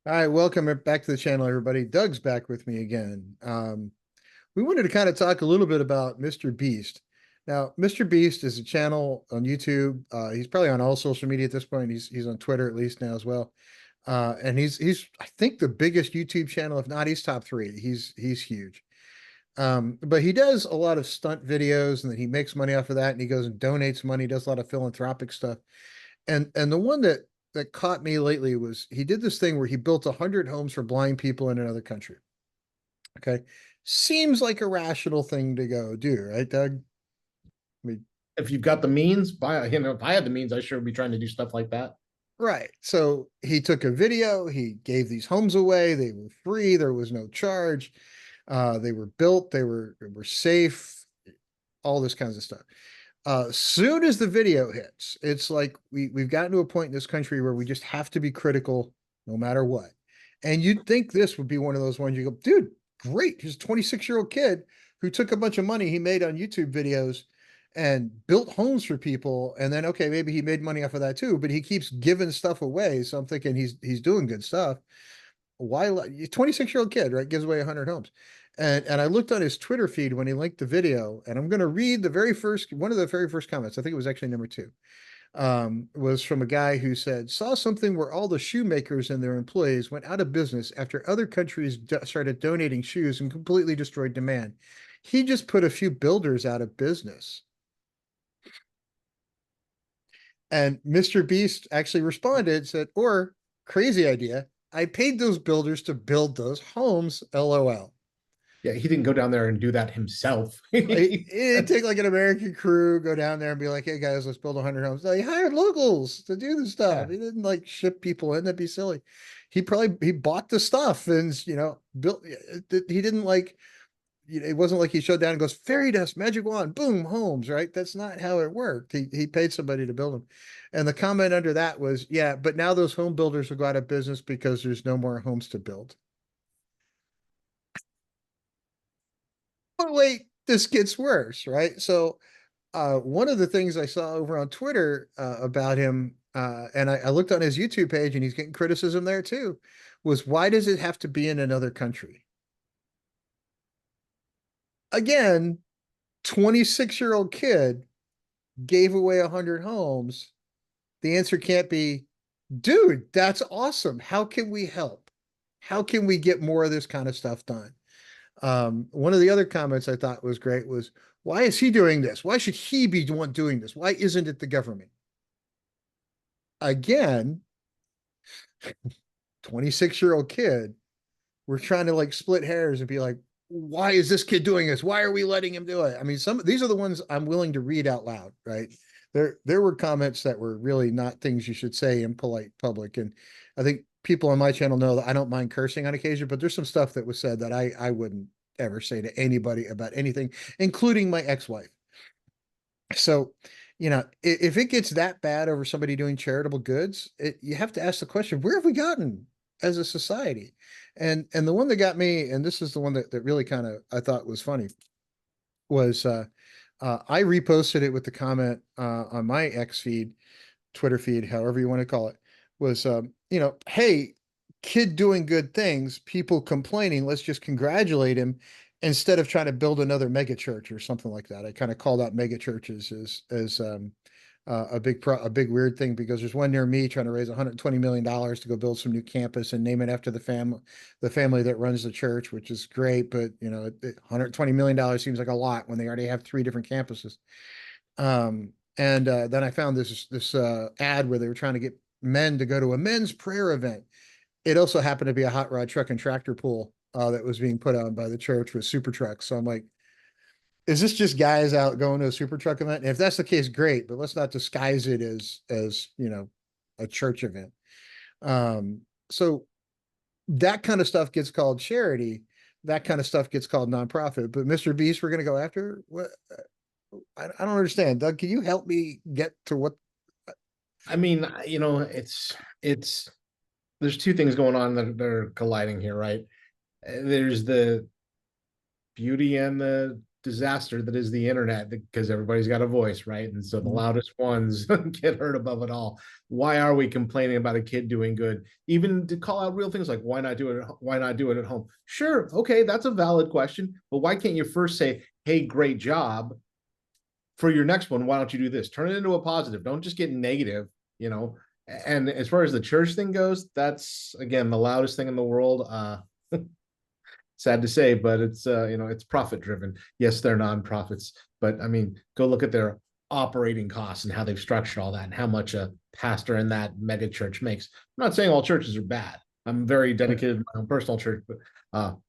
All right, welcome back to the channel, everybody. Doug's back with me again. We wanted to kind of talk a little bit about Mr. Beast. Now, Mr. Beast is a channel on YouTube. He's probably on all social media at this point. He's on Twitter at least now as well. And he's I think the biggest YouTube channel. If not, he's top three. He's huge. But he does a lot of stunt videos, and then he makes money off of that, and he goes and donates money, does a lot of philanthropic stuff. And the one that caught me lately was he did this thing where he built 100 homes for blind people in another country. Okay. Seems like a rational thing to go do, right, Doug? I mean, If you've got the means, if I had the means, I sure would be trying to do stuff like that. right. So he took a video, he gave these homes away, they were free, there was no charge. They were built, they were safe, all this kinds of stuff. Soon as the video hits, it's like we've gotten to a point in this country where we just have to be critical no matter what. And you'd think this would be one of those ones you go, dude, great. He's a 26-year-old kid who took a bunch of money he made on YouTube videos and built homes for people. And then, okay, maybe he made money off of that too, but he keeps giving stuff away. So I'm thinking he's doing good stuff. Why 26-year-old kid, right? Gives away 100 homes. And I looked on his Twitter feed when he linked the video, and I'm going to read the very first one of the very first comments. I think it was actually number two. Was from a guy who said, saw something where all the shoemakers and their employees went out of business after other countries started donating shoes and completely destroyed demand. He just put a few builders out of business. And Mr. Beast actually responded, said, or crazy idea. I paid those builders to build those homes. LOL. Yeah, he didn't go down there and do that himself. It'd take like an American crew, go down there and be like, hey guys, let's build 100 homes. No, he hired locals to do the stuff. Yeah, He didn't like ship people in. That'd be silly. He bought the stuff and built. He didn't like, it wasn't like he showed down and goes, fairy dust, magic wand, boom, homes, right? That's not how it worked. He paid somebody to build them. And the comment under that was, yeah, but now those home builders will go out of business because there's no more homes to build. But wait, this gets worse, right? So one of the things I saw over on Twitter about him, and I looked on his YouTube page and he's getting criticism there too, was why does it have to be in another country? Again, 26-year-old kid gave away 100 homes. The answer can't be, dude, that's awesome. How can we help? How can we get more of this kind of stuff done? One of the other comments I thought was great was, why is he doing this? Why should he be the one doing this? Why isn't it the government? Again, 26-year-old kid, we're trying to like split hairs and be like, why is this kid doing this? Why are we letting him do it? I mean, these are the ones I'm willing to read out loud, right? There were comments that were really not things you should say in polite public. And I think people on my channel know that I don't mind cursing on occasion, but there's some stuff that was said that I wouldn't ever say to anybody about anything, including my ex-wife. So, if it gets that bad over somebody doing charitable goods, you have to ask the question, where have we gotten as a society? And the one that got me, and this is the one that really kind of I thought was funny, was I reposted it with the comment on my X feed, Twitter feed, however you want to call it, was hey, kid doing good things, people complaining, let's just congratulate him instead of trying to build another mega church or something like that. I kind of called out mega churches as a big weird thing because there's one near me trying to raise $120 million to go build some new campus and name it after the family that runs the church, which is great, but $120 million seems like a lot when they already have 3 different campuses. And then I found this ad where they were trying to get men to go to a men's prayer event. It also happened to be a hot rod truck and tractor pull that was being put on by the church with super trucks. So I'm like, is this just guys out going to a super truck event? And if that's the case, great, but let's not disguise it as a church event. So that kind of stuff gets called charity. That kind of stuff gets called nonprofit. But Mr. Beast, we're going to go after what? I don't understand. Doug, can you help me get to what? I mean, it's there's two things going on that are colliding here, right? There's the beauty and the disaster that is the internet, because everybody's got a voice, right? And so the Mhm. loudest ones get heard above it all. Why are we complaining about a kid doing good? Even to call out real things like why not do it? Why not do it at home? Sure, okay, that's a valid question, but why can't you first say, "Hey, great job. For your next one, why don't you do this?" Turn it into a positive. Don't just get negative, you know. And as far as the church thing goes, that's again the loudest thing in the world. Sad to say, but it's it's profit driven. Yes, they're nonprofits, but I mean, go look at their operating costs and how they've structured all that and how much a pastor in that mega church makes. I'm not saying all churches are bad. I'm very dedicated to my own personal church, but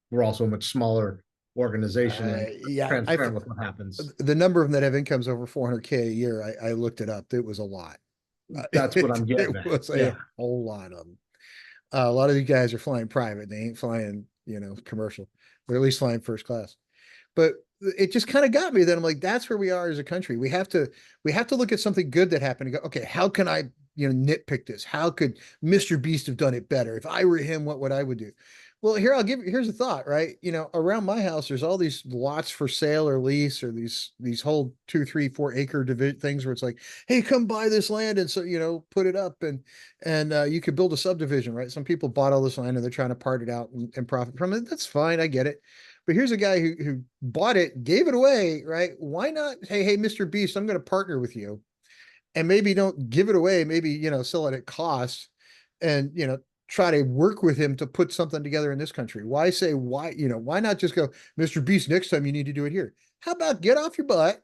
we're also a much smaller organization and Yeah, transparent with what happens. the number of them that have incomes over 400K a year, I looked it up. It was a lot. That's what I'm It getting at. was a Yeah. whole lot of them. A lot of these guys are flying private. They ain't flying, commercial, or at least flying first class. But it just kind of got me that I'm like, that's where we are as a country. We have to look at something good that happened and go, okay, how can I, nitpick this? How could Mr. Beast have done it better? If I were him, what would I would do? Well, here's a thought, right? Around my house, there's all these lots for sale or lease, or these whole 2, 3, 4 acre things where it's like, hey, come buy this land, and so put it up, and you could build a subdivision, right? Some people bought all this land and they're trying to part it out and profit from it. That's fine, I get it. But here's a guy who bought it, gave it away, right? Why not? Hey, Mr. Beast, I'm going to partner with you, and maybe don't give it away. Maybe sell it at cost, and try to work with him to put something together in this country. Why not just go, Mr. Beast? Next time you need to do it here. How about get off your butt,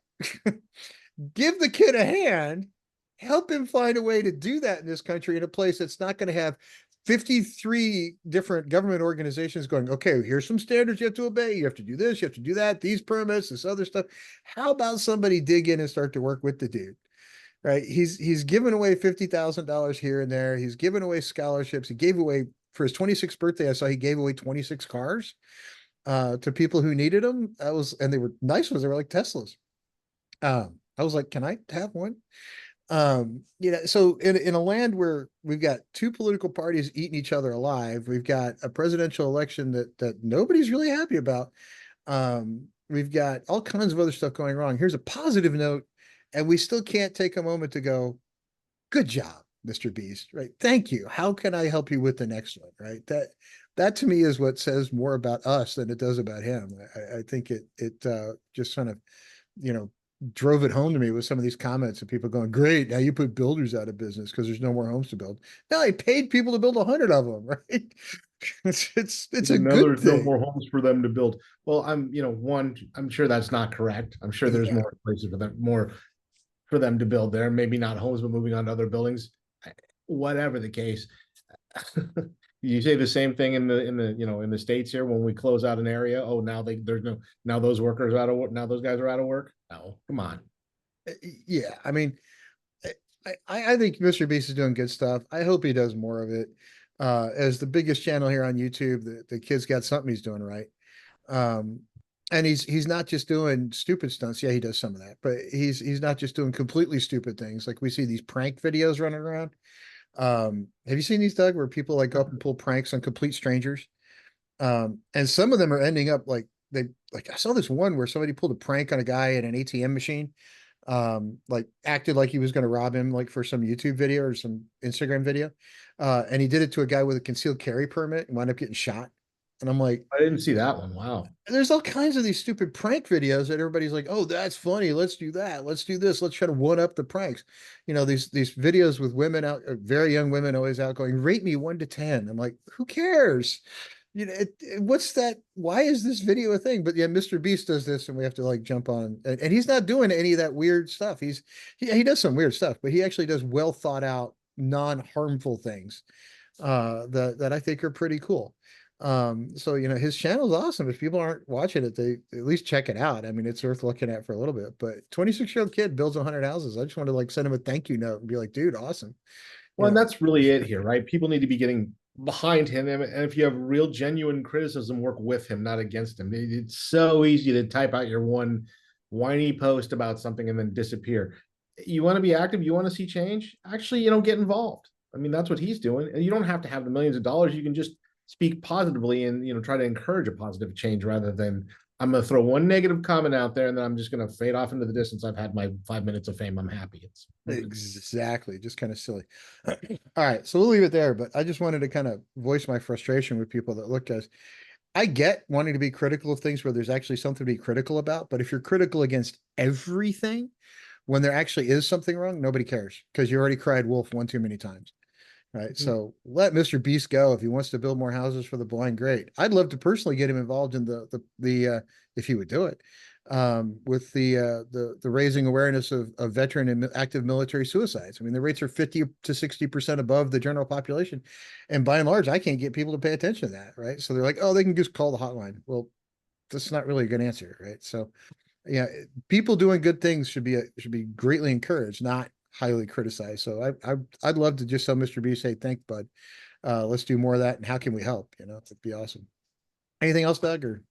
give the kid a hand, help him find a way to do that in this country, in a place that's not going to have 53 different government organizations going, okay, here's some standards you have to obey. You have to do this, you have to do that, these permits, this other stuff. How about somebody dig in and start to work with the dude? Right? He's given away $50,000 here and there. He's given away scholarships. He gave away, for his 26th birthday, I saw he gave away 26 cars to people who needed them. And they were nice ones. They were like Teslas. I was like, can I have one? So in a land where we've got two political parties eating each other alive, we've got a presidential election that nobody's really happy about. We've got all kinds of other stuff going wrong. Here's a positive note, and we still can't take a moment to go, good job, Mr. Beast, right? Thank you. How can I help you with the next one? Right. That to me is what says more about us than it does about him. I think it just kind of, you know, drove it home to me with some of these comments of people going, great, now you put builders out of business because there's no more homes to build. Now I paid people to build 100 of them, right? It's a Even though good there's no more thing. homes for them to build. Well, I'm sure that's not correct. I'm sure there's Yeah. more places for them to build there. Maybe not homes, but moving on to other buildings. Whatever the case, you say the same thing in the states here when we close out an area. Oh, now those workers are out of work. Now those guys are out of work. No, come on. Yeah. I mean, I think Mr. Beast is doing good stuff. I hope he does more of it. As the biggest channel here on YouTube, the kid's got something he's doing right. Um, and he's not just doing stupid stunts. Yeah, he does some of that, but he's not just doing completely stupid things. Like we see these prank videos running around. Have you seen these, Doug, where people like go up and pull pranks on complete strangers? And some of them are ending up like I saw this one where somebody pulled a prank on a guy at an ATM machine, like acted like he was going to rob him, like for some YouTube video or some Instagram video. And he did it to a guy with a concealed carry permit and wound up getting shot. And I'm like, I didn't see that one. Wow. there's all kinds of these stupid prank videos that everybody's like, oh, that's funny. Let's do that. Let's do this. Let's try to one up the pranks. These videos with women out, very young women always out going, rate me 1 to 10. I'm like, who cares? What's that? Why is this video a thing? But yeah, Mr. Beast does this, and we have to like jump on. And he's not doing any of that weird stuff. He does some weird stuff, but he actually does well thought out, non-harmful things that I think are pretty cool. So his channel's awesome. If people aren't watching it, they at least check it out. I mean, it's worth looking at for a little bit. But 26-year-old kid builds 100 houses. I just want to like send him a thank you note and be like, dude, awesome. Well, and that's really it here, right? People need to be getting behind him. And if you have real genuine criticism, work with him, not against him. It's so easy to type out your one whiny post about something and then disappear. You want to be active, you want to see change, actually, get involved. I mean, that's what he's doing. And you don't have to have the millions of dollars. You can just speak positively and try to encourage a positive change rather than I'm gonna throw one negative comment out there, and then I'm just gonna fade off into the distance. I've had my 5 minutes of fame. I'm happy. It's Exactly. Just kind of silly. All right. So we'll leave it there, but I just wanted to kind of voice my frustration with people that look at us. I get wanting to be critical of things where there's actually something to be critical about, but if you're critical against everything, when there actually is something wrong, nobody cares because you already cried wolf one too many times. Right. So let Mr. Beast go. If he wants to build more houses for the blind, great. I'd love to personally get him involved in the if he would do it, with the raising awareness of veteran and active military suicides. I mean, the rates are 50 to 60% above the general population. And by and large, I can't get people to pay attention to that. Right. So they're like, oh, they can just call the hotline. Well, that's not really a good answer. Right. So yeah, people doing good things should be greatly encouraged, not highly criticized. So I'd love to just tell Mr. B, say, thank bud. Let's do more of that. And how can we help? You know, it'd be awesome. Anything else, Doug? Or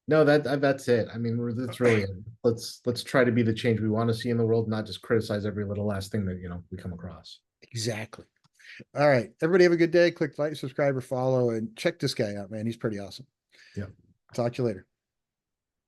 No, that's it. I mean, that's really it. Let's try to be the change we want to see in the world, not just criticize every little last thing that we come across. exactly. All right. Everybody have a good day. Click like, subscribe, or follow, and check this guy out, man. He's pretty awesome. Yeah. Talk to you later.